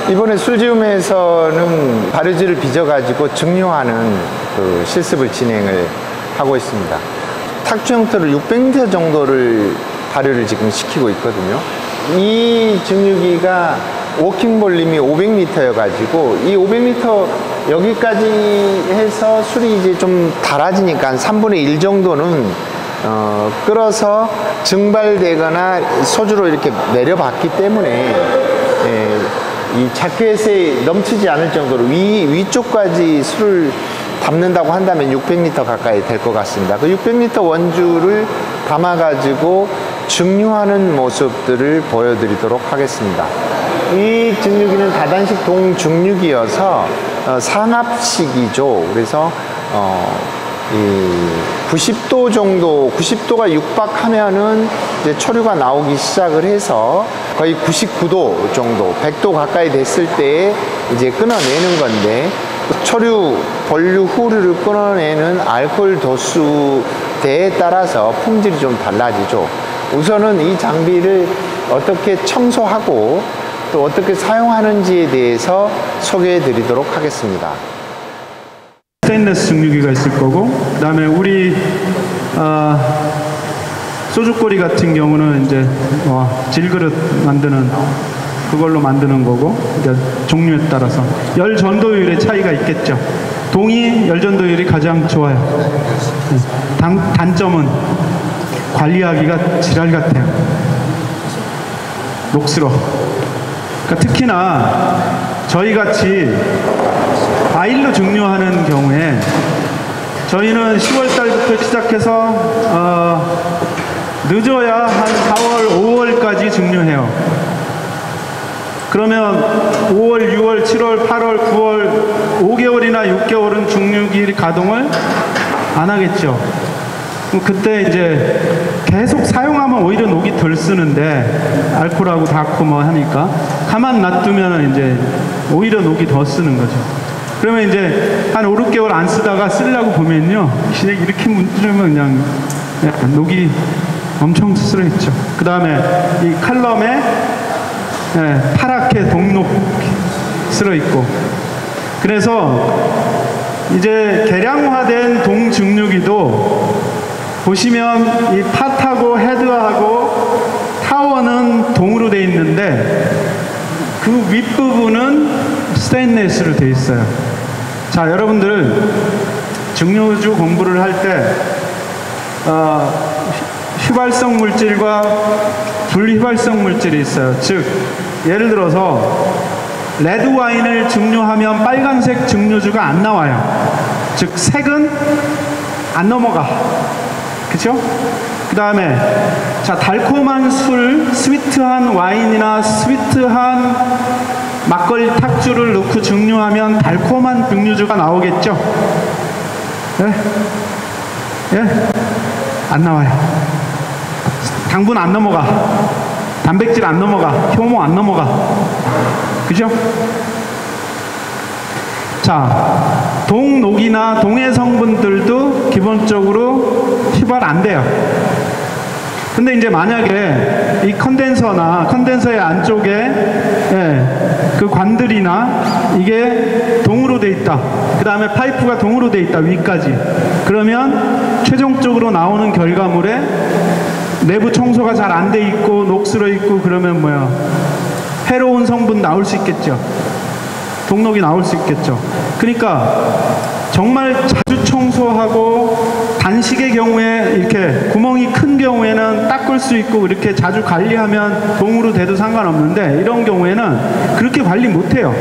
이번에 술지음에서는 발효지를 빚어가지고 증류하는 그 실습을 진행을 하고 있습니다. 탁주 형태로 600m 정도를 발효를 지금 시키고 있거든요. 이 증류기가 워킹 볼륨이 500리터여가지고 이 500리터 여기까지 해서 술이 이제 좀 달아지니까 한 3분의 1 정도는 끓어서 증발되거나 소주로 이렇게 내려봤기 때문에 이 자켓에 넘치지 않을 정도로 위쪽까지 술을 담는다고 한다면 600리터 가까이 될 것 같습니다. 그 600리터 원주를 담아가지고 증류하는 모습들을 보여드리도록 하겠습니다. 이 증류기는 다단식 동증류기여서 산압식이죠. 그래서 이 90도 정도, 90도가 육박하면은 이제 초류가 나오기 시작을 해서 거의 99도 정도, 100도 가까이 됐을 때 이제 끊어내는 건데, 초류, 본류, 후류를 끊어내는 알코올 도수대에 따라서 품질이 좀 달라지죠. 우선은 이 장비를 어떻게 청소하고 또 어떻게 사용하는지에 대해서 소개해 드리도록 하겠습니다. 스테인리스 증류기가 있을 거고, 그 다음에 우리 소주꼬리 같은 경우는 이제 질그릇 만드는 그걸로 만드는 거고, 이제 종류에 따라서 열 전도율의 차이가 있겠죠. 동이 열 전도율이 가장 좋아요. 단점은 관리하기가 지랄 같아요. 녹슬어. 그러니까 특히나 저희 같이 과일로 증류하는 경우에 저희는 10월 달부터 시작해서 늦어야 한 4월, 5월까지 증류해요. 그러면 5월, 6월, 7월, 8월, 9월 5개월이나 6개월은 증류기 가동을 안 하겠죠. 그때 이제 계속 사용하면 오히려 녹이 덜 쓰는데, 알코올하고 닿고 뭐 하니까 가만 놔두면 이제 오히려 녹이 더 쓰는 거죠. 그러면 이제 한 5, 6개월 안 쓰다가 쓰려고 보면요, 이렇게 문지르면 그냥 녹이 엄청 쓸어있죠. 그 다음에 이 칼럼에 파랗게 동록 쓸어있고, 그래서 이제 개량화된 동증류기도 보시면 이 팟하고 헤드하고 타워는 동으로 되어 있는데 그 윗부분은 스테인리스로 되어 있어요. 자, 여러분들 증류주 공부를 할 때 휘발성 물질과 불휘발성 물질이 있어요. 즉, 예를 들어서 레드 와인을 증류하면 빨간색 증류주가 안 나와요. 즉, 색은 안 넘어가. 그쵸? 그 다음에 자, 달콤한 술, 스위트한 와인이나 스위트한 막걸리 탁주를 넣고 증류하면 달콤한 증류주가 나오겠죠? 예? 예? 안 나와요. 당분 안 넘어가. 단백질 안 넘어가. 효모 안 넘어가. 그죠? 자, 동록이나 동해 성분들도 기본적으로 휘발 안 돼요. 근데 이제 만약에 이 컨덴서의 안쪽에 그 관들이나 이게 동으로 돼 있다. 그 다음에 파이프가 동으로 돼 있다. 위까지. 그러면 최종적으로 나오는 결과물에 내부 청소가 잘 안 돼 있고 녹슬어 있고 그러면 뭐야, 해로운 성분 나올 수 있겠죠. 동록이 나올 수 있겠죠. 그러니까 정말 자주 청소하고 단식의 경우에 이렇게 구멍이 큰 경우에는 닦을 수 있고 이렇게 자주 관리하면 동으로 돼도 상관없는데, 이런 경우에는 그렇게 관리 못해요.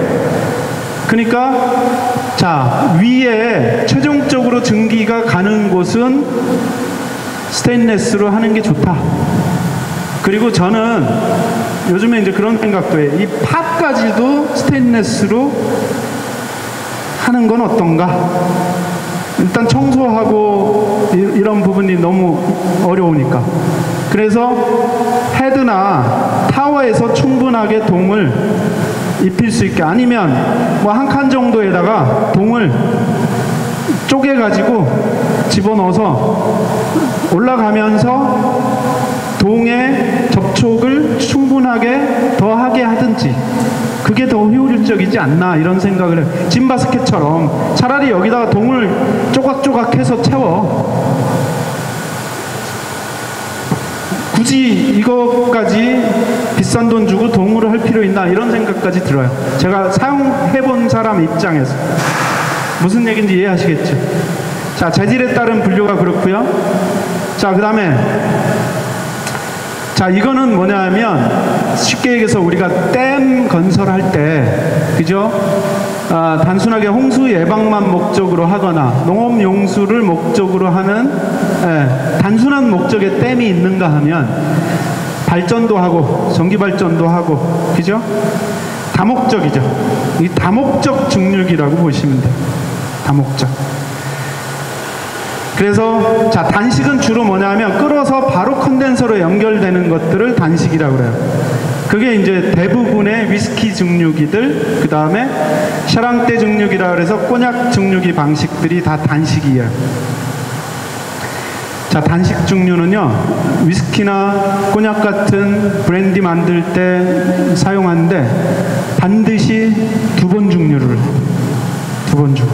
그러니까 자, 위에 최종적으로 증기가 가는 곳은 스테인리스로 하는 게 좋다. 그리고 저는 요즘에 이제 그런 생각도 해요. 이 팟까지도 스테인리스로 하는 건 어떤가? 일단 청소하고 이런 부분이 너무 어려우니까. 그래서 헤드나 타워에서 충분하게 동을 입힐 수 있게, 아니면 뭐 한 칸 정도에다가 동을 쪼개가지고 집어넣어서 올라가면서 동의 접촉을 충분하게 더 하게 하든지, 그게 더 효율적이지 않나 이런 생각을 해요. 짐바스켓처럼 차라리 여기다가 동을 조각조각해서 채워. 굳이 이거까지 비싼 돈 주고 동으로 할 필요 있나 이런 생각까지 들어요. 제가 사용해본 사람 입장에서 무슨 얘기인지 이해하시겠죠? 자, 재질에 따른 분류가 그렇고요. 자, 그 다음에 자, 이거는 뭐냐 하면 쉽게 얘기해서 우리가 댐 건설할 때, 그죠? 단순하게 홍수 예방만 목적으로 하거나 농업 용수를 목적으로 하는 단순한 목적의 댐이 있는가 하면 발전도 하고 전기 발전도 하고, 그죠? 다목적이죠. 이 다목적 중류기라고 보시면 돼요. 다목적. 그래서 자, 단식은 주로 뭐냐면 끓어서 바로 컨덴서로 연결되는 것들을 단식이라고 그래요. 그게 이제 대부분의 위스키 증류기들, 그 다음에 샤랑떼 증류기라 그래서 꼬냑 증류기 방식들이 다 단식이에요. 자, 단식 증류는요, 위스키나 꼬냑 같은 브랜디 만들 때 사용하는데 반드시 2번 증류를 해요. 2번 증류.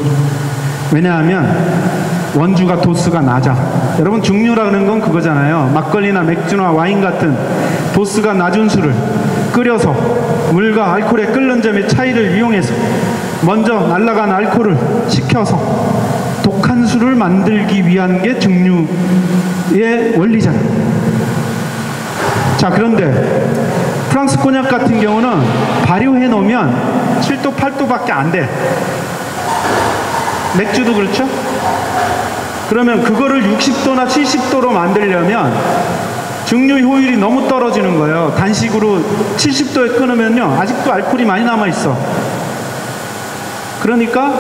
왜냐하면 원주가 도수가 낮아. 여러분, 증류라는 건 그거잖아요. 막걸리나 맥주나 와인 같은 도수가 낮은 술을 끓여서 물과 알코올의 끓는 점의 차이를 이용해서 먼저 날아간 알코올을 식혀서 독한 술을 만들기 위한 게 증류의 원리잖아요. 자, 그런데 프랑스 꼬냑 같은 경우는 발효해 놓으면 7도, 8도밖에 안 돼. 맥주도 그렇죠? 그러면 그거를 60도나 70도로 만들려면 증류 효율이 너무 떨어지는 거예요. 단식으로 70도에 끊으면요, 아직도 알코올이 많이 남아있어. 그러니까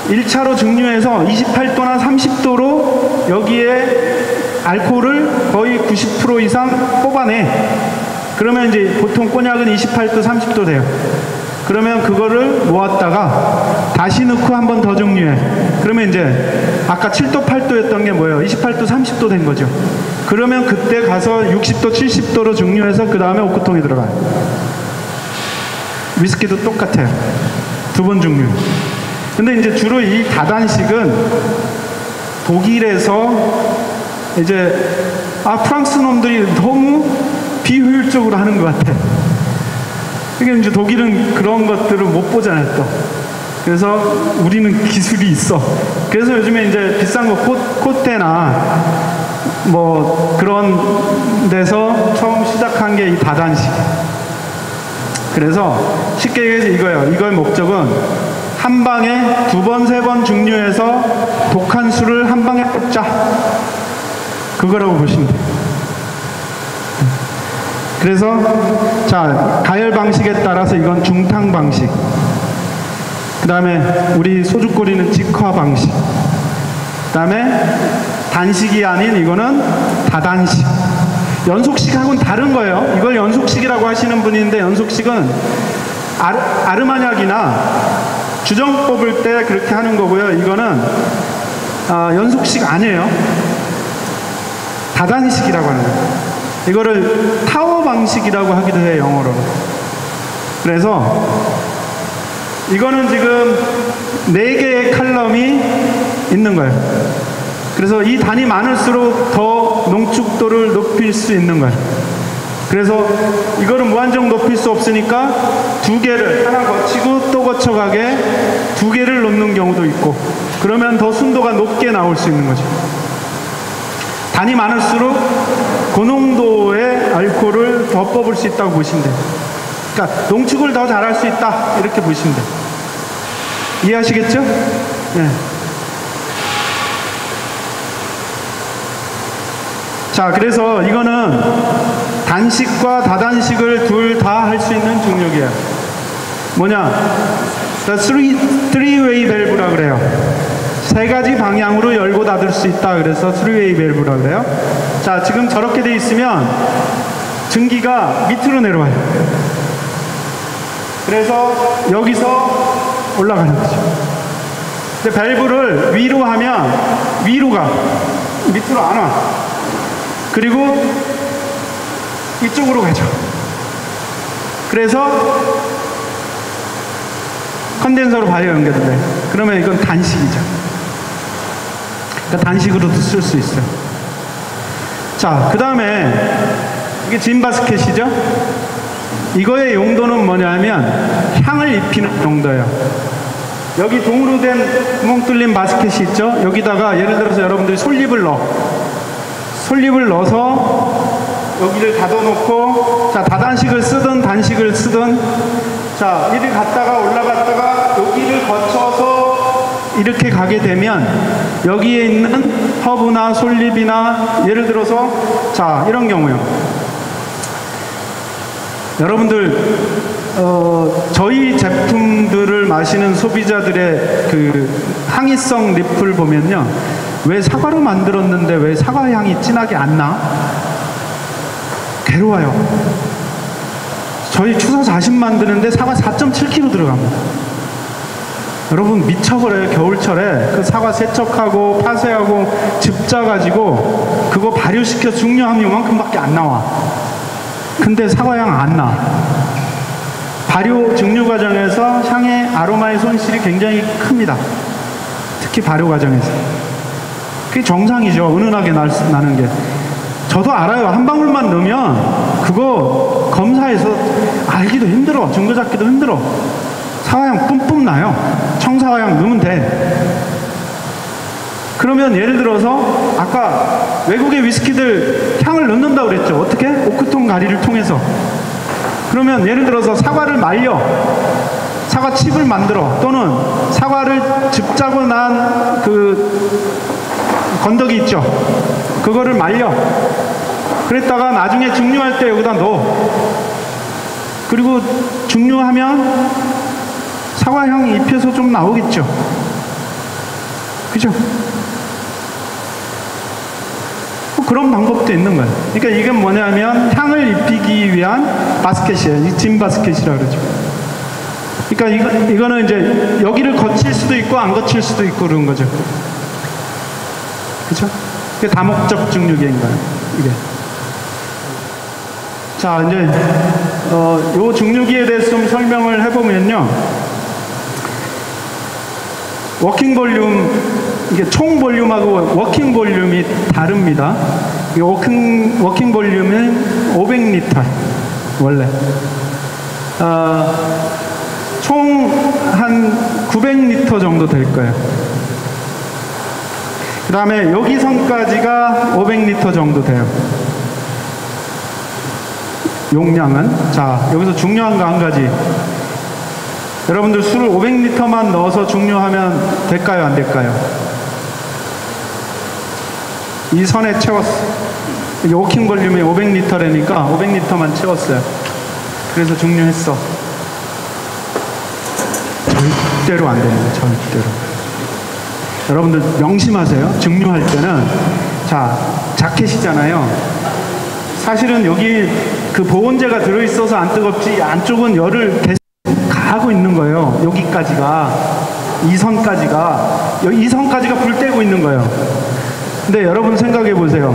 1차로 증류해서 28도나 30도로 여기에 알코올을 거의 90% 이상 뽑아내. 그러면 이제 보통 꼬냑은 28도, 30도 돼요. 그러면 그거를 모았다가 다시 넣고 한 번 더 증류해. 그러면 이제 아까 7도, 8도였던 게 뭐예요? 28도, 30도 된 거죠. 그러면 그때 가서 60도, 70도로 증류해서 그 다음에 오크통에 들어가요. 위스키도 똑같아요. 2번 증류. 근데 이제 주로 이 다단식은 독일에서 이제 프랑스 놈들이 너무 비효율적으로 하는 것 같아. 그러니까 이제 독일은 그런 것들을 못 보잖아요, 또. 그래서 우리는 기술이 있어. 그래서 요즘에 이제 비싼 거 코테나 뭐 그런 데서 처음 시작한 게 이 다단식. 그래서 쉽게 얘기해서 이거예요. 이거의 목적은 한 방에 2번, 3번 증류해서 독한 술을 한 방에 뽑자. 그거라고 보시면 돼요. 그래서 자, 가열 방식에 따라서 이건 중탕 방식, 그 다음에 우리 소주 끓이는 직화 방식, 그 다음에 단식이 아닌 이거는 다단식. 연속식하고는 다른 거예요. 이걸 연속식이라고 하시는 분인데, 연속식은 아르마냑이나 주정 뽑을 때 그렇게 하는 거고요. 이거는 연속식 아니에요. 다단식이라고 하는 거예요. 이거를 타워 방식이라고 하기도 해요, 영어로는. 그래서 이거는 지금 4개의 칼럼이 있는 거예요. 그래서 이 단이 많을수록 더 농축도를 높일 수 있는 거예요. 그래서 이거를 무한정 높일 수 없으니까 2개를 하나 거치고 또 거쳐가게 2개를 놓는 경우도 있고, 그러면 더 순도가 높게 나올 수 있는 거죠. 단이 많을수록 고농도의 알코올을 더 뽑을 수 있다고 보시면 돼요. 그러니까 농축을 더 잘할 수 있다, 이렇게 보시면 돼요. 이해하시겠죠? 네. 자, 그래서 이거는 단식과 다단식을 둘 다 할 수 있는 중력이에요. 뭐냐? three-way 밸브라 그래요. 3가지 방향으로 열고 닫을 수 있다. 그래서 3-way 밸브라 그래요. 자, 지금 저렇게 돼 있으면 증기가 밑으로 내려와요. 그래서 여기서 올라가는 거죠. 근데 밸브를 위로 하면 위로 가. 밑으로 안 와. 그리고 이쪽으로 가죠. 그래서 컨덴서로 바이오 연결돼. 그러면 이건 단식이죠. 그러니까 단식으로도 쓸 수 있어요. 자, 그 다음에 이게 진바스켓이죠. 이거의 용도는 뭐냐면 향을 입히는 용도예요. 여기 동으로 된 구멍 뚫린 바스켓이 있죠. 여기다가 예를 들어서 여러분들이 솔잎을 넣어서 여기를 닫아놓고, 자, 다단식을 쓰든 단식을 쓰든, 자, 이리 갔다가 올라갔다가 여기를 거쳐서 이렇게 가게 되면 여기에 있는 허브나 솔잎이나 예를 들어서, 자, 이런 경우요. 여러분들 저희 제품들을 마시는 소비자들의 그 항의성 리플 보면요, 왜 사과로 만들었는데 왜 사과 향이 진하게 안 나? 괴로워요. 저희 추사 40 만드는데 사과 4.7kg 들어갑니다. 여러분 미쳐버려요. 겨울철에 그 사과 세척하고 파쇄하고 즙 짜가지고 그거 발효시켜 중요함이 요만큼밖에 안 나와. 근데 사과향 안 나. 발효 증류 과정에서 향의 아로마의 손실이 굉장히 큽니다. 특히 발효 과정에서. 그게 정상이죠. 은은하게 나는 게. 저도 알아요. 한 방울만 넣으면 그거 검사해서 알기도 힘들어. 증거 잡기도 힘들어. 사과향 뿜뿜 나요. 청사과향 넣으면 돼. 그러면 예를 들어서 아까 외국의 위스키들 향을 넣는다고 그랬죠. 어떻게? 오크통 가리를 통해서. 그러면 예를 들어서 사과를 말려, 사과칩을 만들어, 또는 사과를 즙 짜고 난 그 건더기 있죠. 그거를 말려. 그랬다가 나중에 증류할 때 여기다 넣어. 그리고 증류하면 사과향이 입혀서 좀 나오겠죠. 그죠? 그런 방법도 있는 거예요. 그러니까 이게 뭐냐면 향을 입히기 위한 바스켓이에요. 이 진 바스켓이라고 그러죠. 그러니까 이거는 이제 여기를 거칠 수도 있고 안 거칠 수도 있고 그런 거죠. 그죠? 이게 다목적 증류기인 거예요. 이게. 자, 이제 요 증류기에 대해서 좀 설명을 해보면요. 워킹 볼륨, 이게 총 볼륨하고 워킹 볼륨이 다릅니다. 이 워킹 볼륨은 500리터 원래. 총 한 900리터 정도 될 거예요. 그 다음에 여기 선까지가 500리터 정도 돼요. 용량은. 자, 여기서 중요한 거 한 가지. 여러분들 술을 500리터만 넣어서 중류하면 될까요? 안 될까요? 이 선에 채웠어. 이게 워킹 볼륨이 500리터라니까 500리터만 채웠어요. 그래서 중류했어. 절대로 안 됩니다. 절대로. 여러분들 명심하세요. 증류할 때는, 자, 자켓이잖아요. 사실은 여기 그 보온재가 들어있어서 안 뜨겁지 안쪽은 열을 계속 가하고 있는 거예요. 여기까지가, 이 선까지가 불 떼고 있는 거예요. 근데 여러분 생각해 보세요.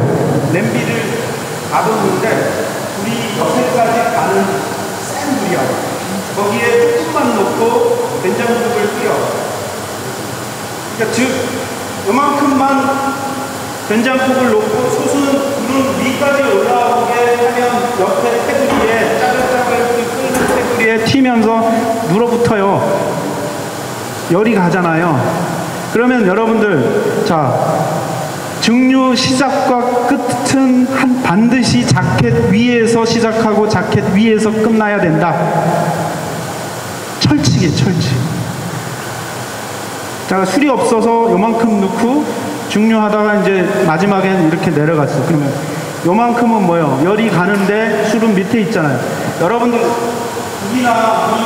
냄비를 놔뒀는데 불이 옆에까지 가는 센 불이야. 거기에 조금만 넣고 된장국을 끓여. 그러니까 즉 요만큼만 된장국을 넣고 솥은 불은 위까지 올라오게 하면 옆에 테두리에 짜글짜글 끓는 테두리에 튀면서 눌어붙어요. 열이 가잖아요. 그러면 여러분들, 자, 증류 시작과 끝은 반드시 자켓 위에서 시작하고 자켓 위에서 끝나야 된다. 철칙이에요, 철칙. 자, 술이 없어서 요만큼 넣고 증류하다가 이제 마지막엔 이렇게 내려갔어. 그러면 요만큼은 뭐예요? 열이 가는데 술은 밑에 있잖아요. 여러분들 국이나 물이,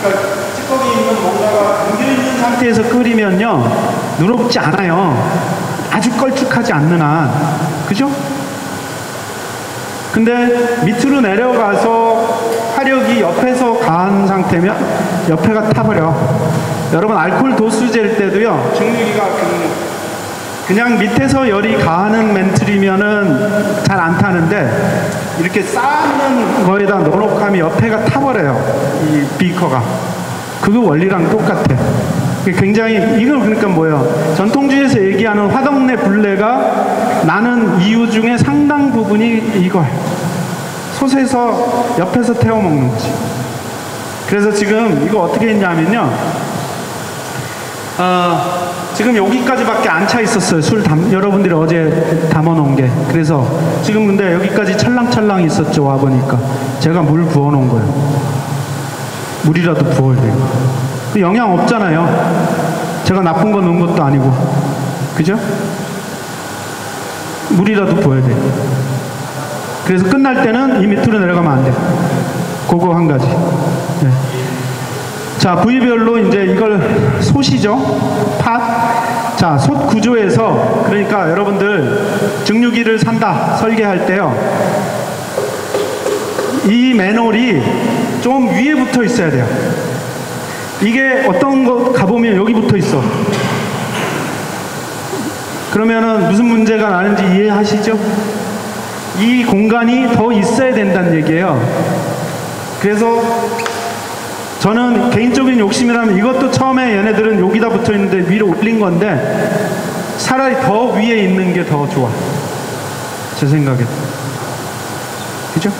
그러니까 찌꺼기 있는 뭔가가 담겨있는 상태에서 끓이면요 눌어붙지 않아요. 아주 걸쭉하지 않는 한. 그죠? 근데 밑으로 내려가서 화력이 옆에서 가한 상태면 옆에가 타버려. 여러분 알코올 도수제일 때도요, 증류기가 그냥 밑에서 열이 가하는 멘틀이면은 잘 안 타는데 이렇게 쌓는 거에다 넣어놓고 하면 옆에가 타버려요. 이 비커가. 그 원리랑 똑같아. 굉장히 이건 그러니까 뭐예요? 전통주의에서 얘기하는 화덕내 분래가 나는 이유 중에 상당 부분이 이거야. 솥에서 옆에서 태워 먹는 거지. 그래서 지금 이거 어떻게 했냐면요. 지금 여기까지밖에 안 차 있었어요. 여러분들이 어제 담아놓은 게. 그래서 지금 근데 여기까지 찰랑찰랑 있었죠. 와보니까 제가 물 부어놓은 거예요. 물이라도 부어야 돼요. 영양 없잖아요. 제가 나쁜 거 넣은 것도 아니고. 그죠? 물이라도 부어야 돼요. 그래서 끝날 때는 이 밑으로 내려가면 안 돼. 그거 한 가지. 네. 자, 부위별로 이제 이걸 솥이죠. 팥. 자, 솥 구조에서 그러니까 여러분들 증류기를 산다 설계할 때요. 이 매놀이 좀 위에 붙어 있어야 돼요. 이게 어떤 거 가보면 여기 붙어 있어. 그러면은 무슨 문제가 나는지 이해하시죠? 이 공간이 더 있어야 된다는 얘기예요. 그래서 저는 개인적인 욕심이라면 이것도 처음에 얘네들은 여기다 붙어 있는데 위로 올린 건데 차라리 더 위에 있는 게 더 좋아. 제 생각에. 그죠?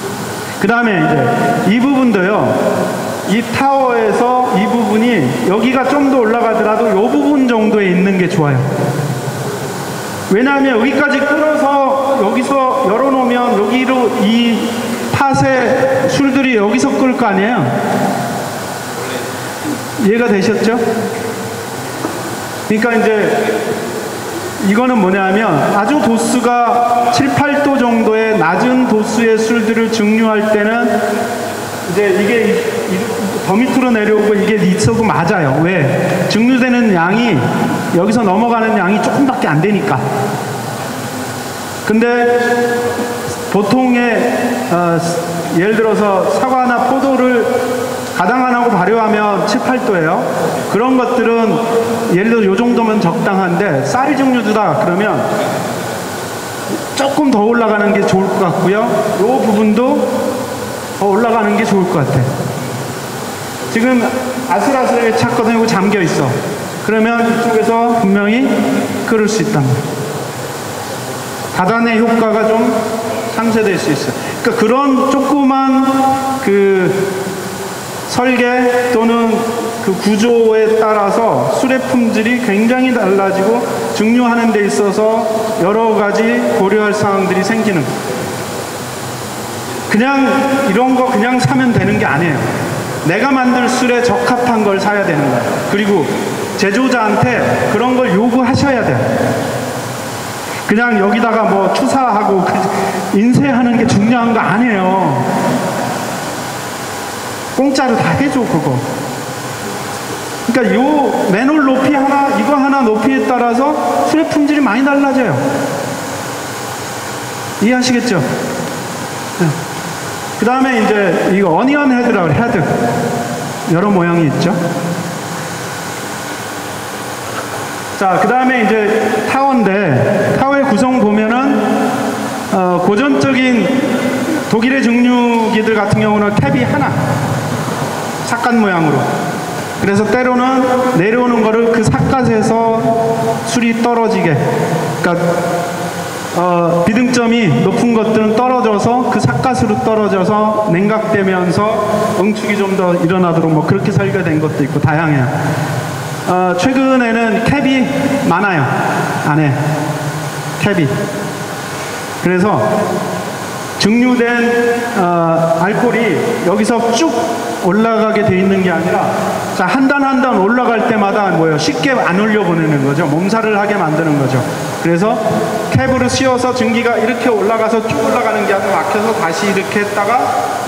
그 다음에 이제 이 부분도요. 이 타워에서 이 부분이 여기가 좀 더 올라가더라도 이 부분 정도에 있는 게 좋아요. 왜냐하면 여기까지 끌어서 여기서 열어놓으면 여기로 이 팥의 술들이 여기서 끓을 거 아니에요. 이해가 되셨죠? 그러니까 이제 이거는 뭐냐면 아주 도수가 7, 8도 정도의 낮은 도수의 술들을 증류할 때는 이제 이게 더 밑으로 내려오고 이게 있어도 맞아요. 왜? 증류되는 양이 여기서 넘어가는 양이 조금밖에 안 되니까. 근데 보통의 예를 들어서 사과나 포도를 가당 안 하고 발효하면 7, 8도예요. 그런 것들은 예를 들어 요 정도면 적당한데 쌀 증류주다 그러면 조금 더 올라가는 게 좋을 것 같고요. 요 부분도 더 올라가는 게 좋을 것 같아. 지금 아슬아슬하게 찼거든요. 이거 잠겨 있어. 그러면 이쪽에서 분명히 끓을 수 있단 말이에요. 다단의 효과가 좀 상쇄될 수 있어요. 그러니까 그런 조그만 그 설계 또는 그 구조에 따라서 술의 품질이 굉장히 달라지고 증류하는 데 있어서 여러 가지 고려할 사항들이 생기는 거예요. 그냥 이런 거 그냥 사면 되는 게 아니에요. 내가 만들 술에 적합한 걸 사야 되는 거예요. 그리고 제조자한테 그런 걸 요구하셔야 돼요. 그냥 여기다가 뭐 추사하고 인쇄하는 게 중요한 거 아니에요. 공짜로 다 해줘 그거. 그러니까 요 맨홀 높이 하나 이거 하나 높이에 따라서 술의 품질이 많이 달라져요. 이해하시겠죠? 네. 그 다음에 이제 이거 어니언 헤드라고 헤드 여러 모양이 있죠. 자, 그 다음에 이제 타워인데 타워의 구성 보면은 고전적인 독일의 증류기들 같은 경우는 캡이 하나 삿갓 모양으로. 그래서 때로는 내려오는 거를 그 삿갓에서 술이 떨어지게, 그러니까 비등점이 높은 것들은 떨어져서 그 삿갓으로 떨어져서 냉각되면서 응축이 좀 더 일어나도록 뭐 그렇게 설계된 것도 있고 다양해요. 최근에는 캡이 많아요. 안에 캡이. 그래서 증류된 알코올이 여기서 쭉 올라가게 돼 있는 게 아니라 자, 한 단 한 단 올라갈 때마다 뭐예요? 쉽게 안 올려보내는 거죠. 몸살을 하게 만드는 거죠. 그래서 캡으로 씌워서 증기가 이렇게 올라가서 쭉 올라가는 게 아니라 막혀서 다시 이렇게 했다가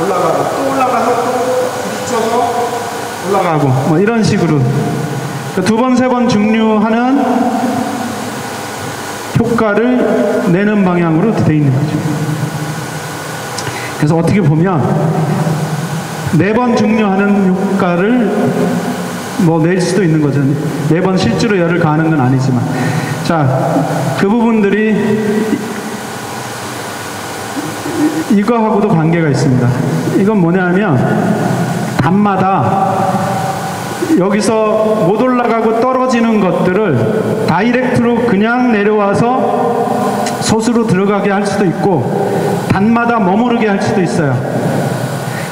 올라가고 또 올라가서 또 부딪혀서 올라가고 뭐 이런 식으로 두 번, 세 번 증류하는 효과를 내는 방향으로 돼 있는 거죠. 그래서 어떻게 보면 네 번 증류하는 효과를 뭐 낼 수도 있는 거죠. 네 번 실제로 열을 가하는 건 아니지만. 자, 그 부분들이 이거하고도 관계가 있습니다. 이건 뭐냐면 단마다 여기서 못 올라가고 떨어지는 것들을 다이렉트로 그냥 내려와서 솥으로 들어가게 할 수도 있고 단마다 머무르게 할 수도 있어요.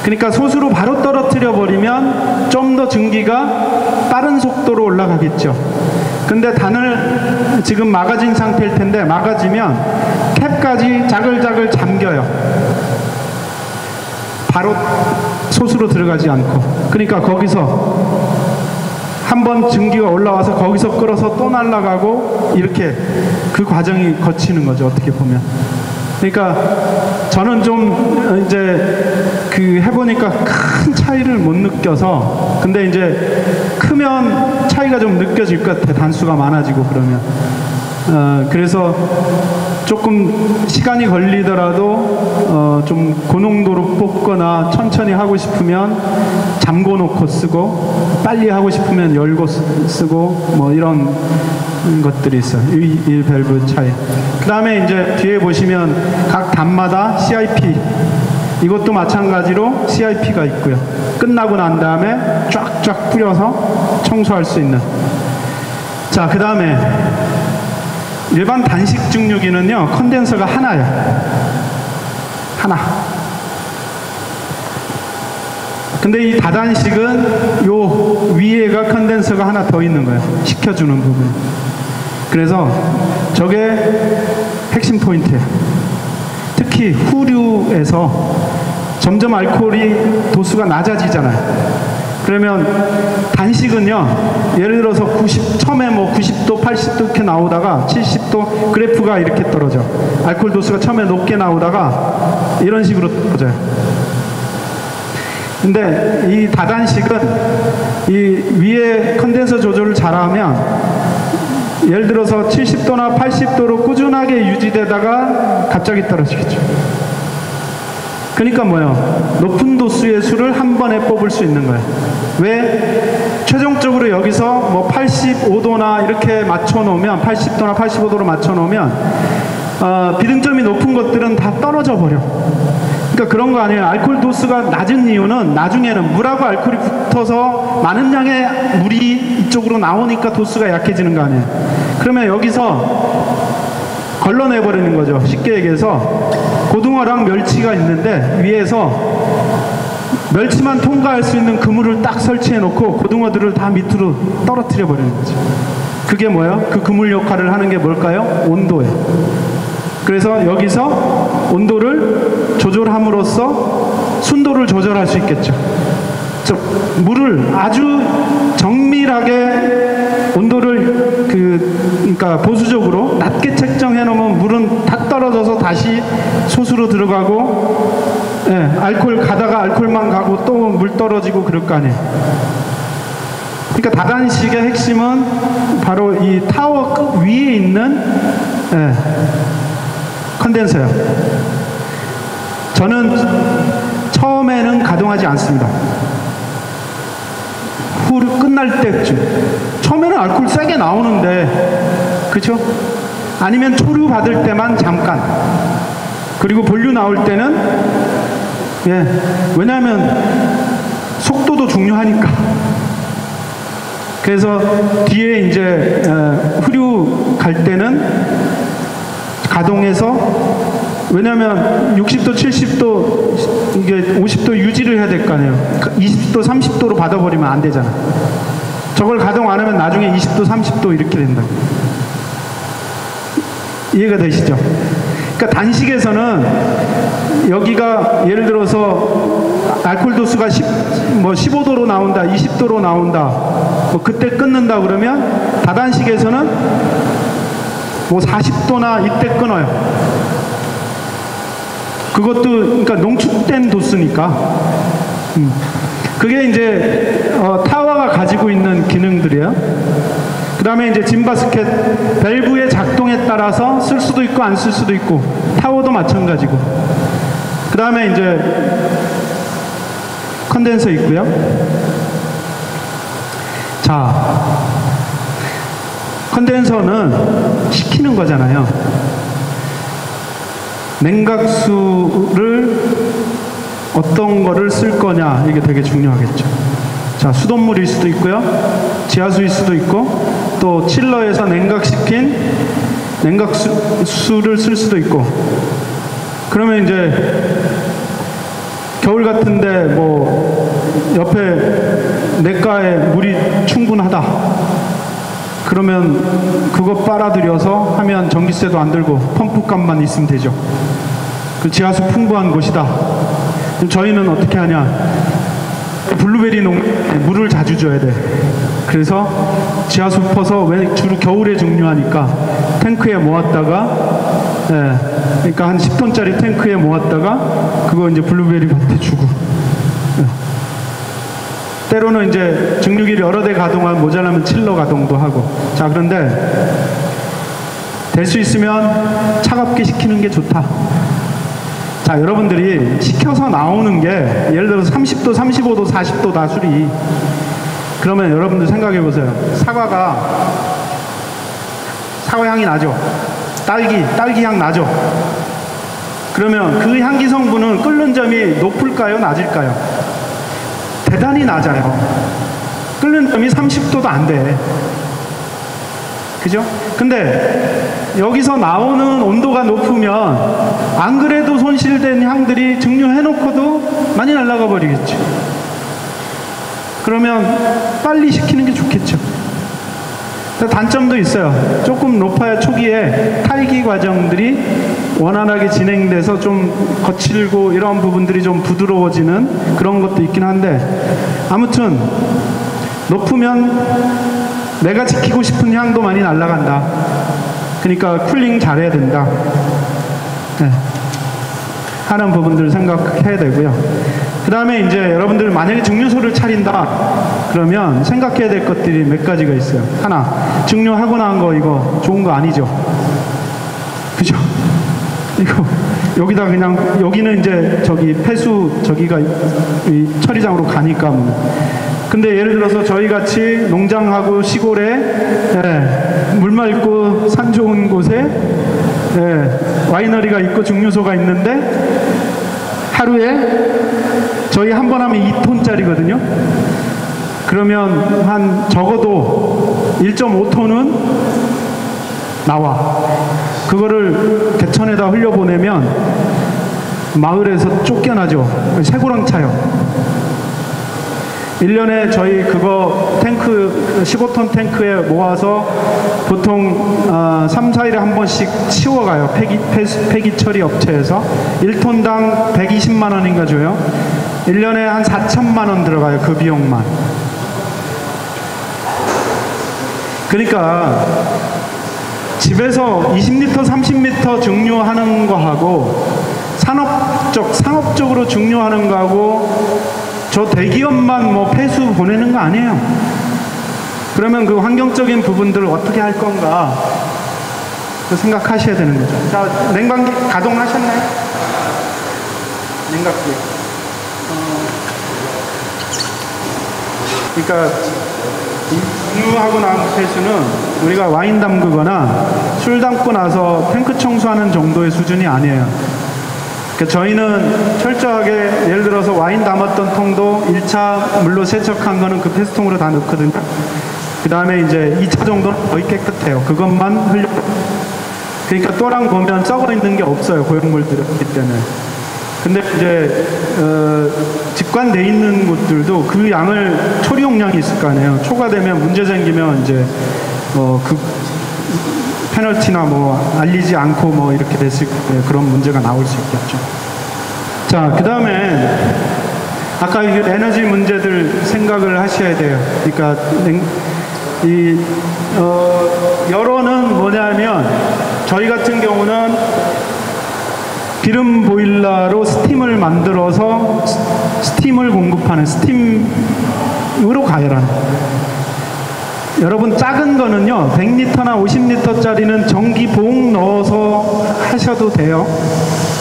그러니까 솥으로 바로 떨어뜨려 버리면 좀 더 증기가 빠른 속도로 올라가겠죠. 근데 단을 지금 막아진 상태일 텐데, 막아지면 캡까지 자글자글 잠겨요. 바로 솥으로 들어가지 않고. 그러니까 거기서 한번 증기가 올라와서 거기서 끓어서 또 날아가고, 이렇게 그 과정이 거치는 거죠, 어떻게 보면. 그러니까 저는 좀 이제 그 해보니까 큰 차이를 못 느껴서, 근데 이제 크면 차이가 좀 느껴질 것 같아, 단수가 많아지고 그러면. 그래서 조금 시간이 걸리더라도 좀 고농도로 볶거나 천천히 하고 싶으면 잠궈 놓고 쓰고, 빨리 하고 싶으면 열고 쓰고, 뭐 이런 것들이 있어요. 이 밸브 차이. 그 다음에 이제 뒤에 보시면 각 단마다 CIP, 이것도 마찬가지로 CIP가 있고요. 끝나고 난 다음에 쫙쫙 뿌려서 청소할 수 있는. 자, 그 다음에 일반 단식 증류기는요, 컨덴서가 하나예요. 하나. 근데 이 다단식은 요 위에가 컨덴서가 하나 더 있는 거예요. 식혀주는 부분. 그래서 저게 핵심 포인트예요. 특히 후류에서 점점 알코올이 도수가 낮아지잖아요. 그러면 단식은요, 예를 들어서 처음에 뭐 90도, 80도 이렇게 나오다가 70도 그래프가 이렇게 떨어져. 알코올 도수가 처음에 높게 나오다가 이런 식으로 떨어져요. 근데 이 다단식은 이 위에 컨덴서 조절을 잘하면, 예를 들어서 70도나 80도로 꾸준하게 유지되다가 갑자기 떨어지겠죠. 그러니까 뭐예요? 높은 도수의 술을 한 번에 뽑을 수 있는 거예요. 왜? 최종적으로 여기서 뭐 85도나 이렇게 맞춰놓으면, 80도나 85도로 맞춰놓으면 비등점이 높은 것들은 다 떨어져 버려. 그러니까 그런 거 아니에요. 알코올 도수가 낮은 이유는 나중에는 물하고 알코올이 붙어서 많은 양의 물이 이쪽으로 나오니까 도수가 약해지는 거 아니에요. 그러면 여기서 걸러내버리는 거죠. 쉽게 얘기해서 고등어랑 멸치가 있는데 위에서 멸치만 통과할 수 있는 그물을 딱 설치해 놓고 고등어들을 다 밑으로 떨어뜨려 버리는 거죠. 그게 뭐예요? 그 그물 역할을 하는 게 뭘까요? 온도예요. 그래서 여기서 온도를 조절함으로써 순도를 조절할 수 있겠죠. 즉 물을 아주 정밀하게 온도를 그러니까 보수적으로 낮게 책정해 놓으면 물은 다 떨어져서 다시 솥으로 들어가고, 예, 알코올 가다가 알코올만 가고 또 물 떨어지고 그럴 거 아니에요. 그러니까 다단식의 핵심은 바로 이 타워 끝 위에 있는, 예, 컨덴서요. 저는 처음에는 가동하지 않습니다. 후를 끝날 때쯤. 처음에는 알코올 세게 나오는데, 그렇죠? 아니면 초류 받을 때만 잠깐. 그리고 본류 나올 때는, 예, 왜냐하면 속도도 중요하니까. 그래서 뒤에 이제 후류 갈 때는 가동해서, 왜냐하면 60도, 70도, 이게 50도 유지를 해야 될 거 아니에요. 20도, 30도로 받아버리면 안 되잖아. 저걸 가동 안 하면 나중에 20도, 30도 이렇게 된다. 이해가 되시죠? 그러니까 단식에서는 여기가 예를 들어서 알코올 도수가 15도로 나온다, 20도로 나온다, 뭐 그때 끊는다 그러면 다단식에서는 뭐 40도나 이때 끊어요. 그것도 그러니까 농축된 도수니까. 그게 이제 타워가 가지고 있는 기능들이에요. 그 다음에 이제 짐바스켓 밸브의 작동에 따라서 쓸 수도 있고 안 쓸 수도 있고, 타워도 마찬가지고. 그 다음에 이제 컨덴서 있고요. 자, 컨덴서는 식히는 거잖아요. 냉각수를 어떤 거를 쓸 거냐, 이게 되게 중요하겠죠. 자, 수돗물일 수도 있고요. 지하수일 수도 있고, 또 칠러에서 냉각시킨 냉각수를 쓸 수도 있고. 그러면 이제 겨울 같은데 뭐 옆에 냇가에 물이 충분하다. 그러면 그거 빨아들여서 하면 전기세도 안 들고 펌프값만 있으면 되죠. 그 지하수 풍부한 곳이다. 저희는 어떻게 하냐? 블루베리 물을 자주 줘야 돼. 그래서 지하수 퍼서, 왜 주로 겨울에 중요하니까 탱크에 모았다가, 그러니까 한 10톤짜리 탱크에 모았다가 그거 이제 블루베리 밭에 주고. 때로는 이제 증류기를 여러 대 가동하면 모자라면 칠러 가동도 하고. 자, 그런데 될 수 있으면 차갑게 식히는 게 좋다. 자, 여러분들이 식혀서 나오는 게 예를 들어서 30도, 35도, 40도 다 술이. 그러면 여러분들 생각해 보세요. 사과 향이 나죠. 딸기 향 나죠. 그러면 그 향기 성분은 끓는 점이 높을까요, 낮을까요? 대단히 낮아요. 끓는 점이 30도도 안 돼. 그죠? 근데 여기서 나오는 온도가 높으면 안 그래도 손실된 향들이 증류해놓고도 많이 날아가 버리겠죠. 그러면 빨리 식히는 게 좋겠죠. 단점도 있어요. 조금 높아야 초기에 탈기 과정들이 원활하게 진행돼서 좀 거칠고 이런 부분들이 좀 부드러워지는 그런 것도 있긴 한데, 아무튼 높으면 내가 지키고 싶은 향도 많이 날아간다. 그러니까 쿨링 잘해야 된다. 하는 부분들을 생각해야 되고요. 그 다음에 이제 여러분들 만약에 증류소를 차린다 그러면 생각해야 될 것들이 몇 가지가 있어요. 하나, 증류하고 난 거 이거 좋은 거 아니죠. 그죠? 이거 여기다 그냥, 여기는 이제 저기 폐수 저기가 이 처리장으로 가니까 근데 예를 들어서 저희 같이 농장하고 시골에 물 맑고 산 좋은 곳에 와이너리가 있고 증류소가 있는데 하루에 저희 한 번 하면 2톤짜리거든요. 그러면 한 적어도 1.5톤은 나와. 그거를 개천에다 흘려보내면 마을에서 쫓겨나죠. 쇠고랑 차요. 1년에 저희 그거 탱크 15톤 탱크에 모아서 보통 3, 4일에 한 번씩 치워가요. 폐기 처리 업체에서 1톤당 120만 원인가 줘요. 1년에 한 4천만 원 들어가요. 그 비용만. 그러니까 집에서 20리터, 30리터 증류하는 거하고 상업적으로 증류하는 거하고 저 대기업만 뭐 폐수 보내는 거 아니에요. 그러면 그 환경적인 부분들을 어떻게 할 건가 생각하셔야 되는 거죠. 자, 냉방기 가동하셨나요? 냉각기. 그러니까 증류하고 나온 폐수는 우리가 와인 담그거나 술 담고 나서 탱크 청소하는 정도의 수준이 아니에요. 그러니까 저희는 철저하게 예를 들어서 와인 담았던 통도 1차 물로 세척한 거는 그 폐수통으로 다 넣거든요. 그 다음에 이제 2차 정도는 거의 깨끗해요. 그것만 흘려. 그러니까 또랑 보면 썩어 있는 게 없어요. 고용물들이기 때문에. 근데 이제 직관돼 있는 곳들도 그 양을 처리 용량이 있을 거 아니에요. 초과되면 문제 생기면 이제 그 페널티나 뭐 알리지 않고 뭐 이렇게 됐을 때 그런 문제가 나올 수 있겠죠. 자, 그 다음에 아까 에너지 문제들 생각을 하셔야 돼요. 그러니까 열원은 뭐냐면 저희 같은 경우는 기름 보일러로 스팀을 만들어서 스팀을 공급하는 스팀으로 가열하는. 여러분 작은 거는요 100리터나 50리터짜리는 전기 봉 넣어서 하셔도 돼요.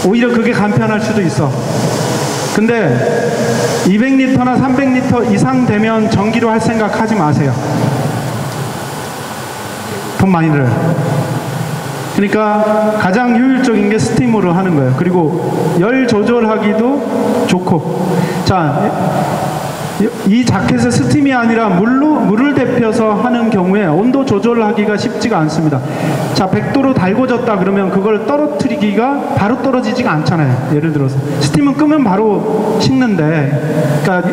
오히려 그게 간편할 수도 있어. 근데 200리터나 300리터 이상 되면 전기로 할 생각 하지 마세요. 돈 많이 들어요. 그러니까 가장 효율적인 게 스팀으로 하는 거예요. 그리고 열 조절하기도 좋고. 자, 이 자켓에 스팀이 아니라 물을 데펴서 하는 경우에 온도 조절하기가 쉽지가 않습니다. 자, 100도로 달궈졌다 그러면 그걸 떨어뜨리기가 바로 떨어지지가 않잖아요. 예를 들어서 스팀은 끄면 바로 식는데, 그러니까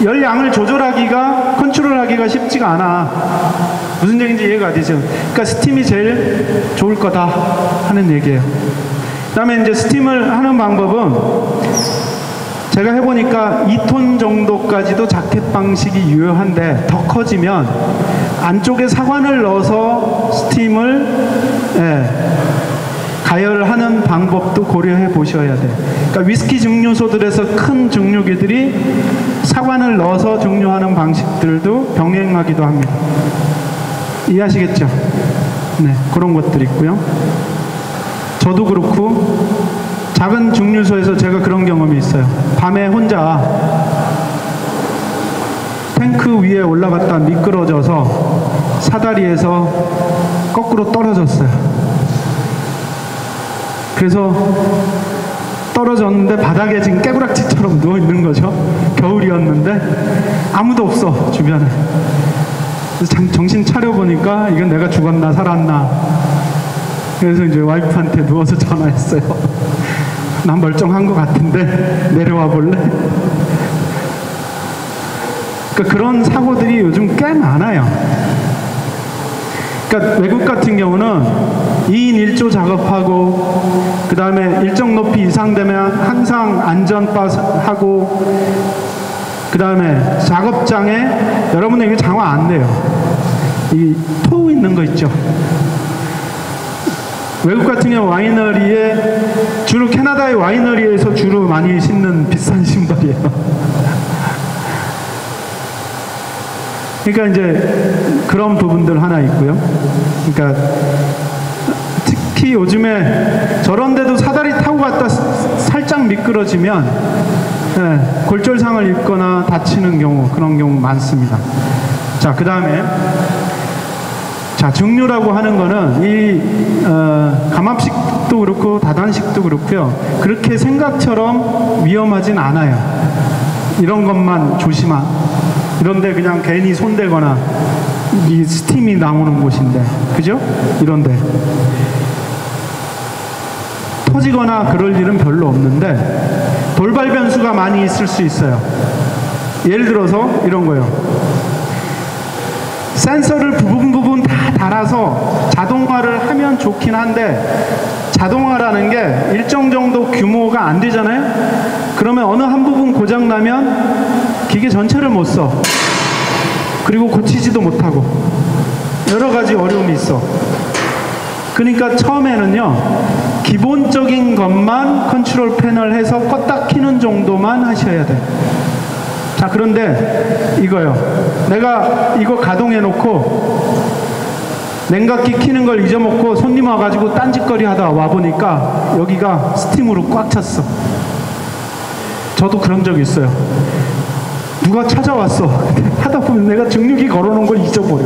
열량을 조절하기가, 컨트롤하기가 쉽지가 않아. 무슨 얘기인지 이해가 되죠? 그러니까 스팀이 제일 좋을 거다 하는 얘기예요. 그 다음에 이제 스팀을 하는 방법은 제가 해보니까 2톤 정도까지도 자켓 방식이 유효한데, 더 커지면 안쪽에 사관을 넣어서 스팀을 가열하는 방법도 고려해 보셔야 돼요. 그러니까 위스키 증류소들에서 큰 증류기들이 사관을 넣어서 증류하는 방식들도 병행하기도 합니다. 이해하시겠죠? 네, 그런 것들이 있고요. 저도 그렇고 작은 증류소에서 제가 그런 경험이 있어요. 밤에 혼자 탱크 위에 올라갔다 미끄러져서 사다리에서 거꾸로 떨어졌어요. 그래서 떨어졌는데 바닥에 지금 깨구락지처럼 누워 있는 거죠. 겨울이었는데 아무도 없어 주변에. 그래서 정신 차려보니까 이건 내가 죽었나 살았나. 그래서 이제 와이프한테 누워서 전화했어요. 난 멀쩡한 것 같은데 내려와 볼래? 그러니까 그런 사고들이 요즘 꽤 많아요. 그러니까 외국 같은 경우는 2인 1조 작업하고, 그 다음에 일정 높이 이상 되면 항상 안전바 하고, 그 다음에 작업장에 여러분들 이게 장화 안 돼요. 이 토우 있는 거 있죠. 외국 같은 경우 와이너리에, 주로 캐나다의 와이너리에서 주로 많이 신는 비싼 신발이에요. 그러니까 이제 그런 부분들 하나 있고요. 그러니까 특히 요즘에 저런데도 사다리 타고 갔다 살짝 미끄러지면 골절상을 입거나 다치는 경우, 그런 경우 많습니다. 자, 그 다음에 자, 증류라고 하는 거는 이 감압식도 그렇고 다단식도 그렇고요. 그렇게 생각처럼 위험하진 않아요. 이런 것만 이런데 그냥 괜히 손대거나, 이 스팀이 나오는 곳인데, 그죠? 이런데 터지거나 그럴 일은 별로 없는데 돌발 변수가 많이 있을 수 있어요. 예를 들어서 이런 거요. 센서를 부분 다 달아서 자동화를 하면 좋긴 한데, 자동화라는 게 일정 정도 규모가 안 되잖아요. 그러면 어느 한 부분 고장 나면 기계 전체를 못 써. 그리고 고치지도 못하고 여러 가지 어려움이 있어. 그러니까 처음에는요, 기본적인 것만 컨트롤 패널 해서 껐다 키는 정도만 하셔야 돼요. 자, 그런데 이거요. 내가 이거 가동해 놓고 냉각기 키는 걸 잊어먹고 손님 와가지고 딴짓거리 하다 와보니까 여기가 스팀으로 꽉 찼어. 저도 그런 적이 있어요. 누가 찾아왔어. 하다 보면 내가 증류기 걸어놓은 걸 잊어버려.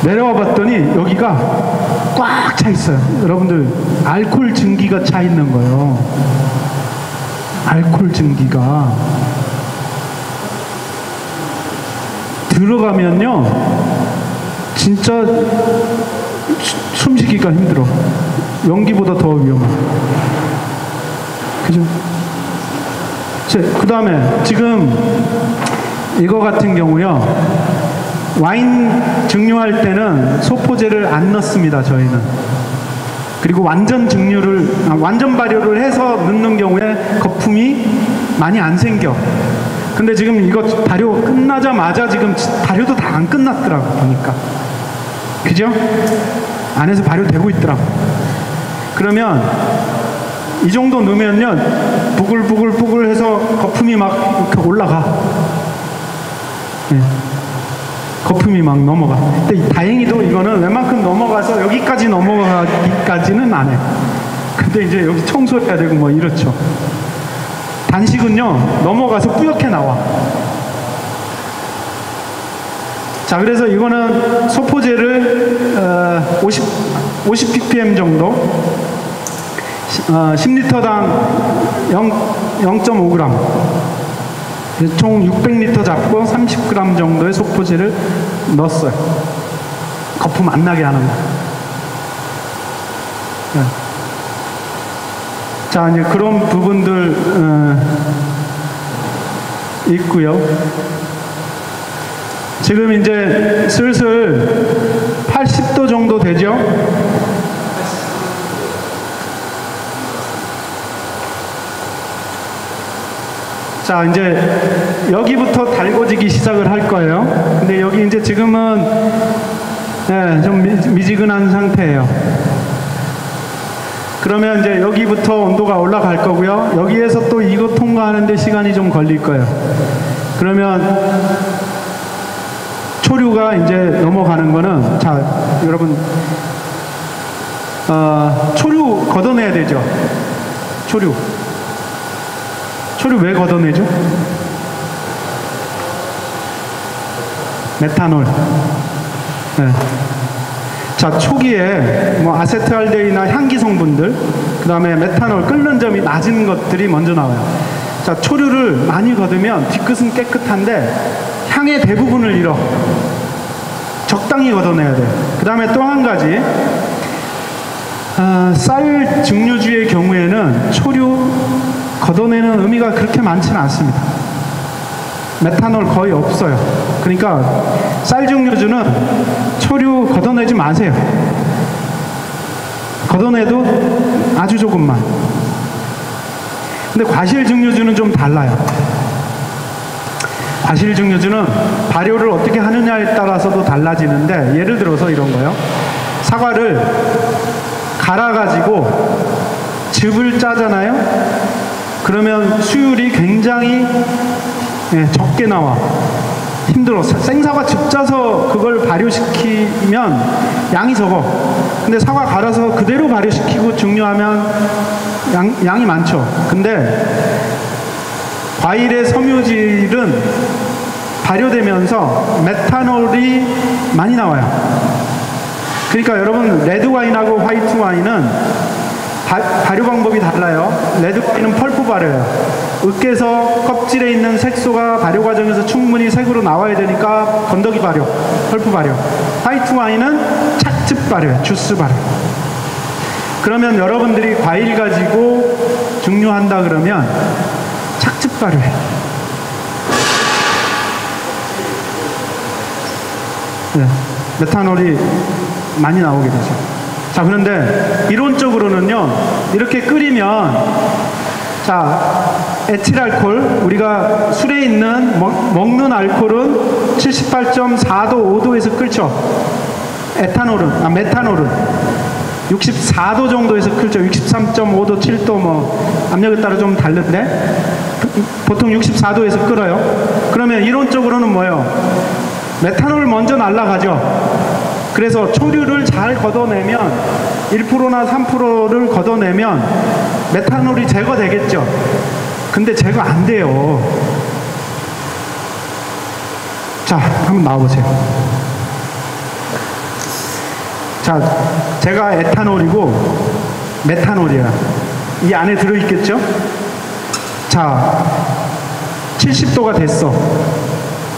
내려와 봤더니 여기가 꽉 차 있어요. 여러분들, 알코올 증기가 차 있는 거예요. 알코올 증기가 들어가면요 진짜 숨쉬기가 힘들어. 연기보다 더 위험해. 그죠? 그 다음에 지금 이거 같은 경우요, 와인 증류할 때는 소포제를 안 넣습니다, 저희는. 그리고 완전 완전 발효를 해서 넣는 경우에 거품이 많이 안 생겨. 근데 지금 이거 발효 끝나자마자 지금 발효도 다 안 끝났더라고, 보니까. 그죠? 안에서 발효되고 있더라고. 그러면 이 정도 넣으면요, 부글부글 해서 거품이 막 이렇게 올라가. 네. 거품이 막 넘어가. 근데 다행히도 이거는 웬만큼 넘어가서 여기까지 넘어가기까지는 안 해. 근데 이제 여기 청소해야 되고 뭐 이렇죠. 단식은요, 넘어가서 뿌옇게 나와. 자, 그래서 이거는 소포제를 50 ppm 정도, 10리터당 0.5g 총 600리터 잡고 30g 정도의 속포제를 넣었어요. 거품 안 나게 하는 거. 네. 자, 이제 그런 부분들 있고요. 지금 이제 슬슬 80도 정도 되죠? 자, 이제 여기부터 달궈지기 시작을 할 거예요. 근데 여기 이제 지금은 좀 미지근한 상태예요. 그러면 이제 여기부터 온도가 올라갈 거고요. 여기에서 또 이거 통과하는데 시간이 좀 걸릴 거예요. 그러면 초류가 이제 넘어가는 거는, 자, 여러분, 초류 걷어내야 되죠. 초류 왜 걷어내죠? 메탄올. 네. 자, 초기에 뭐 아세트알데히드나 향기 성분들, 그 다음에 메탄올 끓는 점이 낮은 것들이 먼저 나와요. 자, 초류를 많이 걷으면 뒤끝은 깨끗한데 향의 대부분을 잃어. 적당히 걷어내야 돼요. 그 다음에 또 한 가지, 쌀 증류주의 경우에는 초류 걷어내는 의미가 그렇게 많지는 않습니다. 메탄올 거의 없어요. 그러니까 쌀 증류주는 초류 걷어내지 마세요. 걷어내도 아주 조금만. 근데 과실 증류주는 좀 달라요. 과실 증류주는 발효를 어떻게 하느냐에 따라서도 달라지는데, 예를 들어서 이런 거요. 사과를 갈아가지고 즙을 짜잖아요. 그러면 수율이 굉장히 적게 나와. 힘들어. 생사과 즙 짜서 그걸 발효시키면 양이 적어. 근데 사과 갈아서 그대로 발효시키고 증류하면 양이 많죠. 근데 과일의 섬유질은 발효되면서 메탄올이 많이 나와요. 그러니까 여러분, 레드 와인하고 화이트 와인은 발효 방법이 달라요. 레드 와인은 펄프 발효예요. 으깨서 껍질에 있는 색소가 발효 과정에서 충분히 색으로 나와야 되니까 건더기 발효, 펄프 발효. 화이트 와인은 착즙 발효예요. 주스 발효. 그러면 여러분들이 과일 가지고 증류한다 그러면 착즙 발효예요. 네, 메탄올이 많이 나오게 되죠. 자, 그런데 이론적으로는요, 이렇게 끓이면, 자, 에틸알콜, 우리가 술에 있는 먹는 알코올은 78.4도, 5도에서 끓죠. 메탄올은 64도 정도에서 끓죠. 63.5도, 7도, 뭐 압력에 따라 좀 다른데 보통 64도에서 끓어요. 그러면 이론적으로는 뭐예요? 메탄올 먼저 날아가죠. 그래서 초류를 잘 걷어내면 1%나 3%를 걷어내면 메탄올이 제거되겠죠. 근데 제거 안 돼요. 자, 한번 나와보세요. 자, 제가 에탄올이고 메탄올이야. 이 안에 들어있겠죠? 자, 70도가 됐어.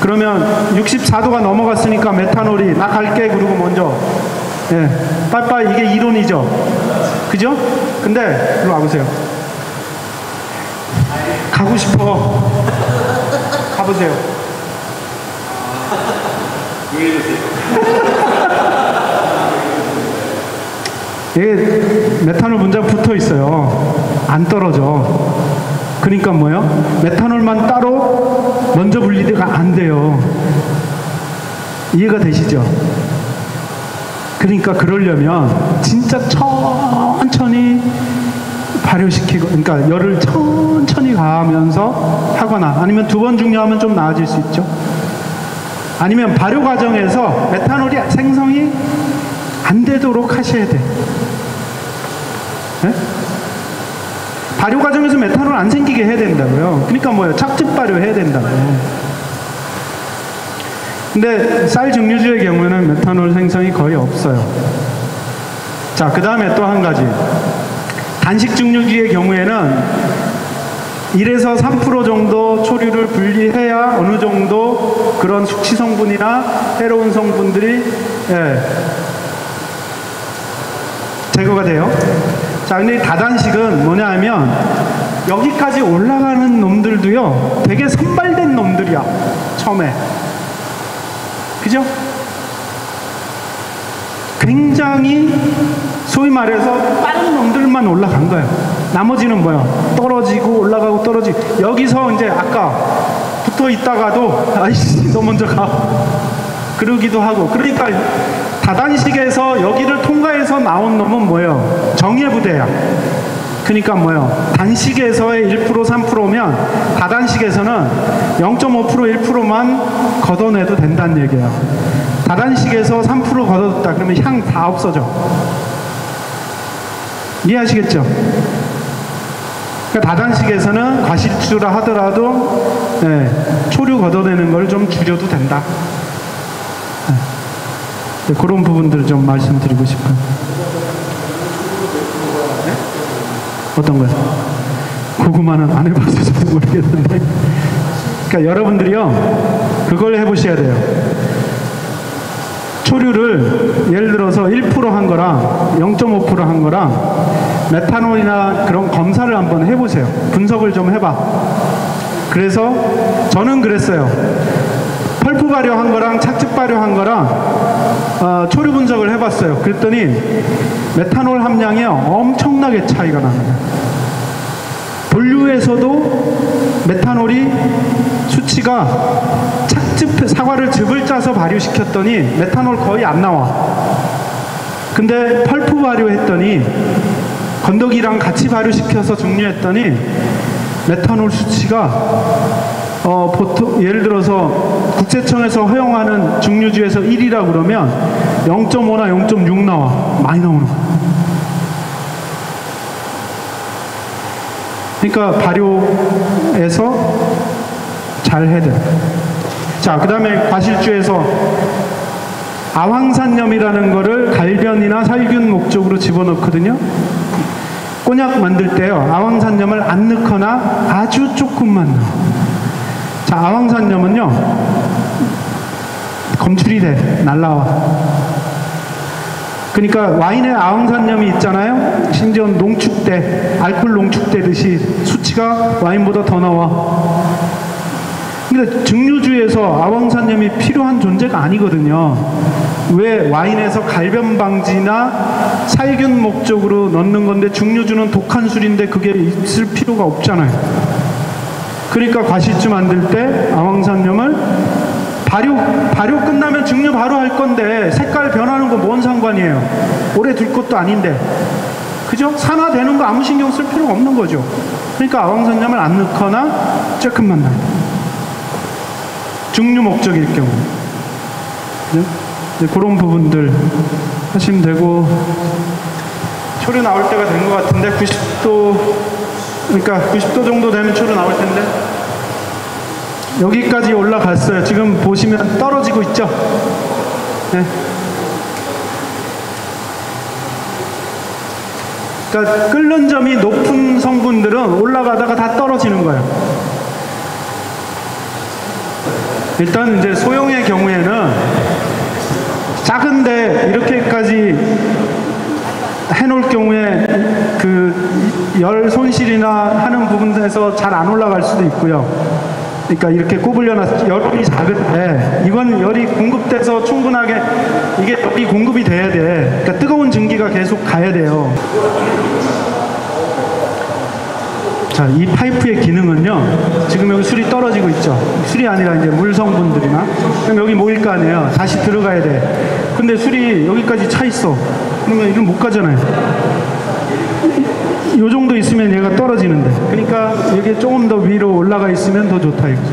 그러면 64도가 넘어갔으니까 메탄올이 나 갈게 그러고 먼저, 빠이빠이. 이게 이론이죠. 그죠? 근데 이리 와보세요. 가고 싶어. 가보세요. 이게 메탄올 문제가 붙어 있어요. 안 떨어져. 그러니까 뭐요? 메탄올만 따로 먼저 분리가 안 돼요. 이해가 되시죠? 그러니까 그러려면 진짜 천천히 발효시키고, 그러니까 열을 천천히 가하면서 하거나, 아니면 2번 증류하면 좀 나아질 수 있죠. 아니면 발효 과정에서 메탄올이 생성이 안 되도록 하셔야 돼. 네? 발효 과정에서 메탄올 안 생기게 해야 된다고요. 그러니까 뭐예요? 착즙 발효 해야 된다고. 근데 쌀 증류주의 경우에는 메탄올 생성이 거의 없어요. 자, 그 다음에 또 한 가지. 단식 증류주의 경우에는 1에서 3% 정도 초류를 분리해야 어느 정도 그런 숙취 성분이나 해로운 성분들이 제거가 돼요. 자, 근데 이 다단식은 뭐냐 하면 여기까지 올라가는 놈들도요 되게 선발된 놈들이야 처음에. 그죠? 굉장히 소위 말해서 빠른 놈들만 올라간 거예요. 나머지는 뭐야? 떨어지고 올라가고 떨어지고. 여기서 이제 아까 붙어 있다가도 아이씨 너 먼저 가 그러기도 하고. 그러니까 다단식에서 여기를 통과해서 나온 놈은 뭐예요? 정예부대야. 그러니까 뭐예요? 단식에서의 1% 3%면 다단식에서는 0.5% 1%만 걷어내도 된다는 얘기예요. 다단식에서 3% 걷어뒀다 그러면 향 다 없어져. 이해하시겠죠? 그러니까 다단식에서는 과실주라 하더라도 초류 걷어내는 걸 좀 줄여도 된다. 그런 부분들을 좀 말씀드리고 싶어요. 네? 어떤 거요? 고구마는 안 해봐서 잘 모르겠는데. 그러니까 여러분들이요 그걸 해보셔야 돼요. 초류를 예를 들어서 1% 한 거랑 0.5% 한 거랑 메탄올이나 그런 검사를 한번 해보세요. 분석을 좀 해봐. 그래서 저는 그랬어요. 펄프 발효한 거랑 착즙 발효한 거랑 초류 분석을 해봤어요. 그랬더니 메탄올 함량이 엄청나게 차이가 나는 거예요. 본류에서도 메탄올이 수치가 사과를 즙을 짜서 발효시켰더니 메탄올 거의 안 나와. 근데 펄프 발효했더니 건더기랑 같이 발효시켜서 증류했더니 메탄올 수치가 보통 예를 들어서 국세청에서 허용하는 증류주에서 1이라 그러면 0.5나 0.6 나와. 많이 나오는 거야. 그러니까 발효해서 잘 해야 돼요. 자, 그 다음에 과실주에서 아황산염이라는 거를 갈변이나 살균 목적으로 집어넣거든요. 꼬냑 만들 때요 아황산염을 안 넣거나 아주 조금만 넣어. 자, 아황산염은요 검출이 돼. 날라와. 그러니까 와인에 아황산염이 있잖아요. 심지어 농축돼, 알코올 농축되듯이 수치가 와인보다 더 나와. 근데 증류주에서 아황산염이 필요한 존재가 아니거든요. 왜? 와인에서 갈변 방지나 살균 목적으로 넣는 건데 증류주는 독한 술인데 그게 있을 필요가 없잖아요. 그러니까 과실주 만들 때 아황산염을 발효 끝나면 증류 바로 할 건데 색깔 변하는 거 뭔 상관이에요? 오래 둘 것도 아닌데. 그죠? 산화되는 거 아무 신경 쓸 필요가 없는 거죠. 그러니까 아황산염을 안 넣거나 조금만 넣어요. 증류 목적일 경우. 네? 그런 부분들 하시면 되고. 초류 나올 때가 된 것 같은데 90도 그러니까 90도 정도 되면 초류 나올 텐데 여기까지 올라갔어요. 지금 보시면 떨어지고 있죠? 네. 그러니까 끓는 점이 높은 성분들은 올라가다가 다 떨어지는 거예요. 일단 이제 소형의 경우에는 작은데 이렇게까지 해놓을 경우에 그 열 손실이나 하는 부분에서 잘 안 올라갈 수도 있고요. 그러니까 이렇게 구불려놔서 열이 작은데 이건 열이 공급돼서 충분하게 이게 열이 공급이 돼야 돼. 그러니까 뜨거운 증기가 계속 가야 돼요. 자, 이 파이프의 기능은요, 지금 여기 술이 떨어지고 있죠. 술이 아니라 이제 물 성분들이나. 그럼 여기 모일 거 아니에요. 다시 들어가야 돼. 근데 술이 여기까지 차 있어. 그러면 이건 못 가잖아요. 요 정도 있으면 얘가 떨어지는데. 그러니까 이게 조금 더 위로 올라가 있으면 더 좋다 이거죠.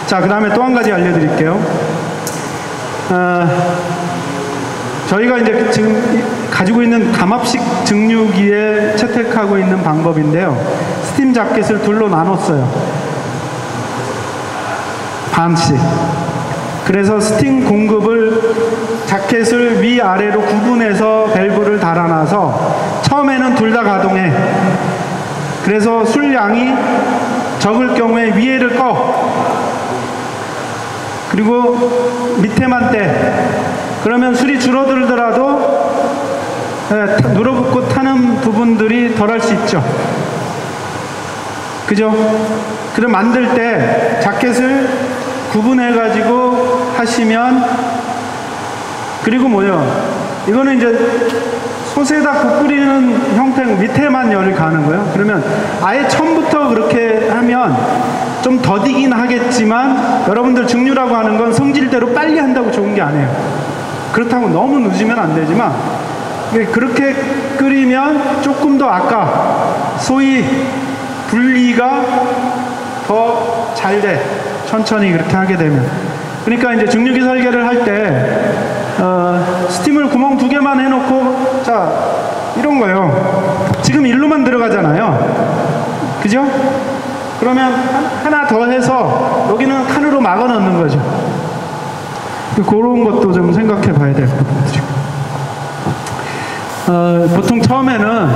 자, 그 다음에 또 한 가지 알려드릴게요. 저희가 이제 지금 가지고 있는 감압식 증류기에 채택하고 있는 방법인데요. 스팀 자켓을 둘로 나눴어요. 반씩. 그래서 스팀 공급을 자켓을 위아래로 구분해서 밸브를 달아놔서 처음에는 둘 다 가동해. 그래서 술량이 적을 경우에 위에를 꺼. 그리고 밑에만 떼. 그러면 술이 줄어들더라도 눌어붙고 타는 부분들이 덜 할 수 있죠. 그죠? 그럼 만들 때 자켓을 구분해 가지고 하시면, 그리고 뭐요? 이거는 이제 솥에다 국 끓이는 형태고 밑에만 열이 가는 거예요. 그러면 아예 처음부터 그렇게 하면 좀 더디긴 하겠지만, 여러분들 증류라고 하는 건 성질대로 빨리 한다고 좋은 게 아니에요. 그렇다고 너무 늦으면 안 되지만, 그렇게 끓이면 조금 더 아까 소위 분리가 더 잘 돼. 천천히 그렇게 하게 되면. 그러니까 이제 증류기 설계를 할 때 스팀을 구멍 2개만 해놓고, 자, 이런 거요. 지금 일로만 들어가잖아요. 그죠? 그러면 하나 더 해서 여기는 칸으로 막아 넣는 거죠. 그런 것도 좀 생각해 봐야 될 부분들이고. 보통 처음에는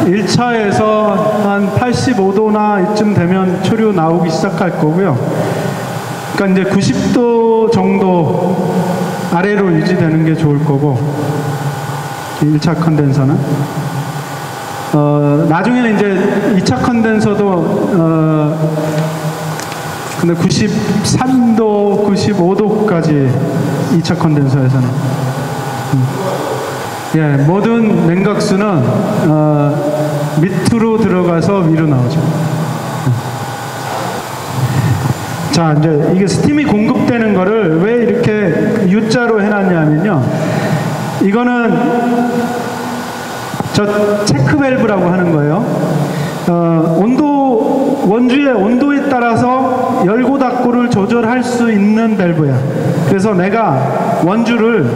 1차에서 한 85도나 이쯤 되면 초류 나오기 시작할 거고요. 그러니까 이제 90도 정도 아래로 유지되는 게 좋을 거고, 1차 컨덴서는. 나중에는 이제 2차 컨덴서도 근데 93도, 95도까지 2차 컨덴서에서는. 예, 모든 냉각수는 밑으로 들어가서 위로 나오죠. 자, 이제 이게 스팀이 공급되는 거를 왜 이렇게 U자로 해놨냐면요. 이거는 저 체크 밸브라고 하는 거예요. 원주의 온도에 따라서 열고 닫고를 조절할 수 있는 밸브야. 그래서 내가 원주를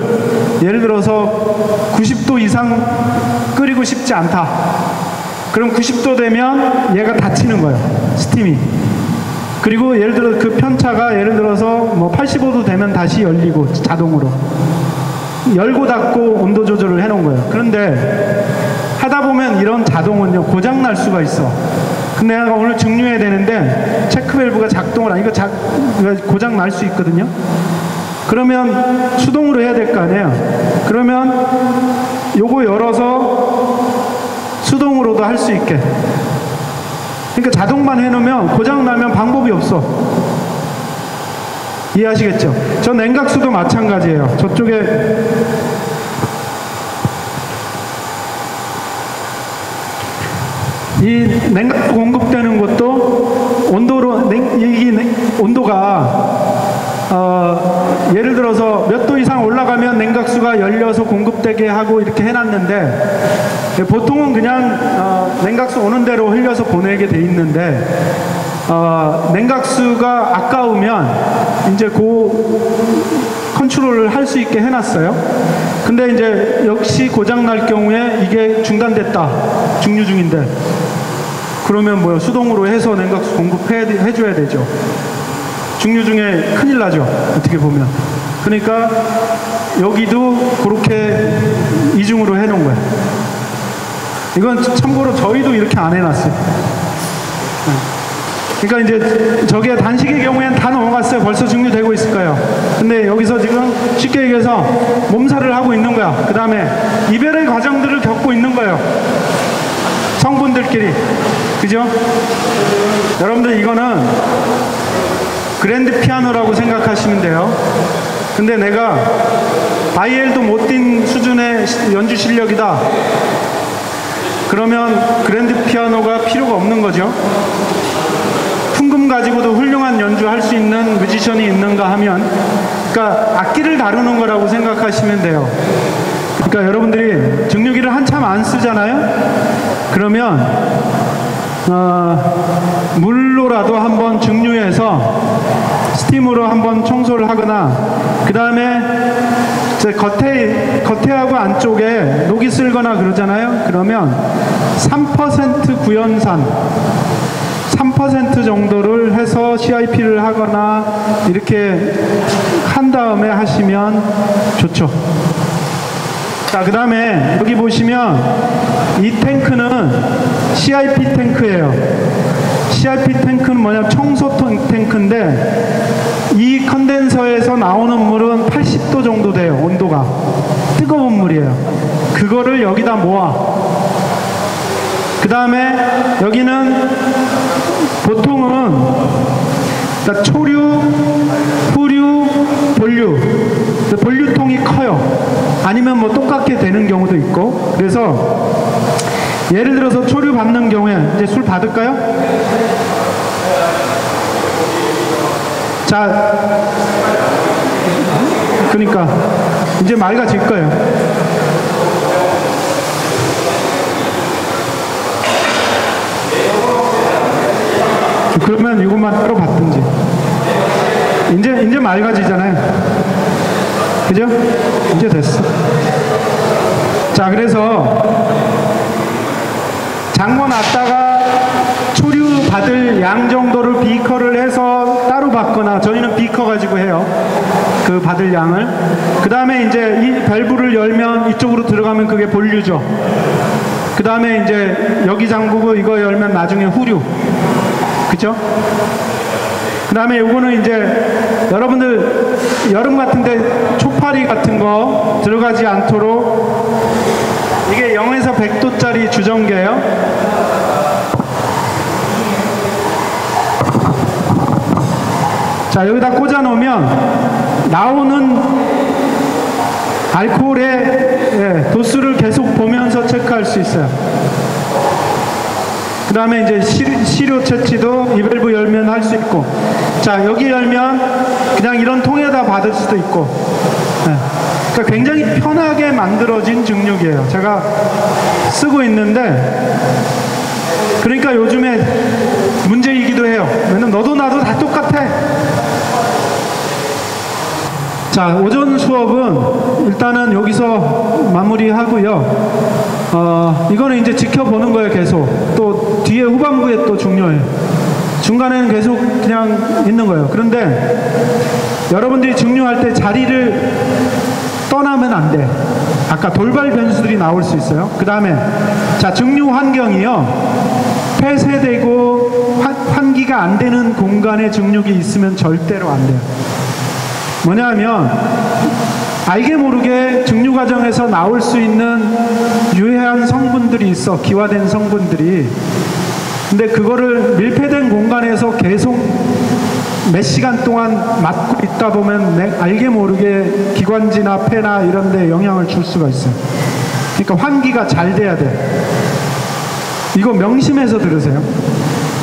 예를 들어서 90도 이상 끓이고 싶지 않다. 그럼 90도 되면 얘가 닫히는 거예요. 스팀이. 그리고 예를 들어 그 편차가 예를 들어서 뭐 85도 되면 다시 열리고 자동으로. 열고 닫고 온도 조절을 해놓은 거예요. 그런데 하다 보면 이런 자동은요, 고장 날 수가 있어. 근데 내가 오늘 증류해야 되는데 체크 밸브가 작동을 안, 이거 고장 날 수 있거든요. 그러면 수동으로 해야 될 거 아니에요. 그러면 요거 열어서 수동으로도 할 수 있게. 그러니까 자동만 해놓으면 고장 나면 방법이 없어. 이해하시겠죠? 저 냉각수도 마찬가지예요. 저쪽에 이 냉각 공급되는 것도 온도로 온도가 예를 들어서 몇 도 이상 올라가면 냉각수가 열려서 공급되게 하고 이렇게 해놨는데, 보통은 그냥 냉각수 오는 대로 흘려서 보내게 돼 있는데, 냉각수가 아까우면 이제 컨트롤을 할 수 있게 해놨어요. 근데 이제 역시 고장 날 경우에 이게 중단됐다, 증류 중인데, 그러면 뭐요? 수동으로 해서 냉각수 공급해줘야 되죠. 증류 중에 큰일 나죠. 어떻게 보면. 그러니까 여기도 그렇게 이중으로 해놓은 거예요. 이건 참고로 저희도 이렇게 안 해놨어요. 그러니까 이제 저게 단식의 경우에는 다 넘어갔어요. 벌써 증류되고 있을 거예요. 근데 여기서 지금 쉽게 얘기해서 몸살을 하고 있는 거야. 그 다음에 이별의 과정들을 겪고 있는 거예요. 성분들끼리. 그죠? 여러분들 이거는 그랜드 피아노라고 생각하시면 돼요. 근데 내가 바이엘도 못 뛴 수준의 연주 실력이다. 그러면 그랜드 피아노가 필요가 없는 거죠. 풍금 가지고도 훌륭한 연주할 수 있는 뮤지션이 있는가 하면, 그러니까 악기를 다루는 거라고 생각하시면 돼요. 그러니까 여러분들이 증류기를 한참 안 쓰잖아요. 그러면 물로라도 한번 증류해서 스팀으로 한번 청소를 하거나, 그 다음에 겉에하고 안쪽에 녹이 쓸거나 그러잖아요. 그러면 3% 구연산 3% 정도를 해서 CIP를 하거나 이렇게 한 다음에 하시면 좋죠. 자, 그 다음에 여기 보시면 이 탱크는 CIP 탱크예요. CIP 탱크는 뭐냐, 청소 탱크인데 이 컨덴서에서 나오는 물은 80도 정도 돼요. 온도가 뜨거운 물이에요. 그거를 여기다 모아. 그 다음에 여기는 보통은 그러니까 초류, 후류, 본류, 본류통이 커요. 아니면 뭐 똑같게 되는 경우도 있고. 그래서 예를 들어서 초류 받는 경우에 이제 술 받을까요? 자, 그러니까 이제 맑아질 거예요. 그러면 이것만 따로 받든지. 이제 맑아지잖아요. 그죠? 이제 됐어. 자, 그래서 장모 놨다가 초류 받을 양 정도를 비커를 해서 따로 받거나, 저희는 비커 가지고 해요. 그 받을 양을. 그 다음에 이제 이 밸브를 열면 이쪽으로 들어가면 그게 본류죠. 그 다음에 이제 여기 잠그고 이거 열면 나중에 후류. 그죠? 그 다음에 요거는 이제 여러분들 여름 같은데 초파리 같은 거 들어가지 않도록, 이게 0에서 100도짜리 주전기예요. 자, 여기다 꽂아 놓으면 나오는 알코올의 도수를 계속 보면서 체크할 수 있어요. 그 다음에 이제 시료 채취도 이 밸브 열면 할 수 있고. 자, 여기 열면 그냥 이런 통에다 받을 수도 있고. 그러니까 굉장히 편하게 만들어진 증류기예요. 제가 쓰고 있는데, 그러니까 요즘에 문제이기도 해요. 왜냐면 너도 나도 다 똑같아. 자, 오전 수업은 일단은 여기서 마무리하고요. 이거는 이제 지켜보는 거예요. 계속. 또 뒤에 후반부에 또 중요해요. 중간에는 계속 그냥 있는 거예요. 그런데 여러분들이 증류할 때 자리를 떠나면 안 돼. 아까 돌발 변수들이 나올 수 있어요. 그 다음에 자, 증류 환경이요, 폐쇄되고 환기가 안 되는 공간에 증류기 있으면 절대로 안 돼요. 뭐냐면 알게 모르게 증류 과정에서 나올 수 있는 유해한 성분들이 있어. 기화된 성분들이. 근데 그거를 밀폐된 공간에서 계속 몇 시간 동안 맡고 있다 보면 알게 모르게 기관지나 폐나 이런 데 영향을 줄 수가 있어요. 그러니까 환기가 잘 돼야 돼. 이거 명심해서 들으세요.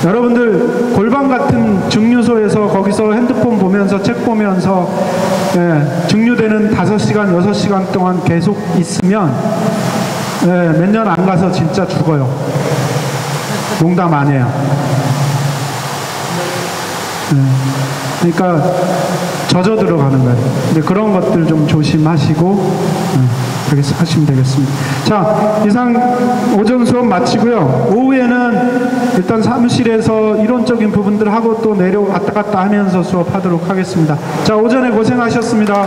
여러분들 골방 같은 증류소에서 거기서 핸드폰 보면서 책 보면서 증류되는 5시간, 6시간 동안 계속 있으면 몇 년 안 가서 진짜 죽어요. 농담 아니에요. 그러니까 젖어 들어가는 거예요. 근데 그런 것들 좀 조심하시고 하시면 되겠습니다. 자, 이상 오전 수업 마치고요. 오후에는 일단 사무실에서 이론적인 부분들 하고 또 왔다 갔다 하면서 수업하도록 하겠습니다. 자, 오전에 고생하셨습니다.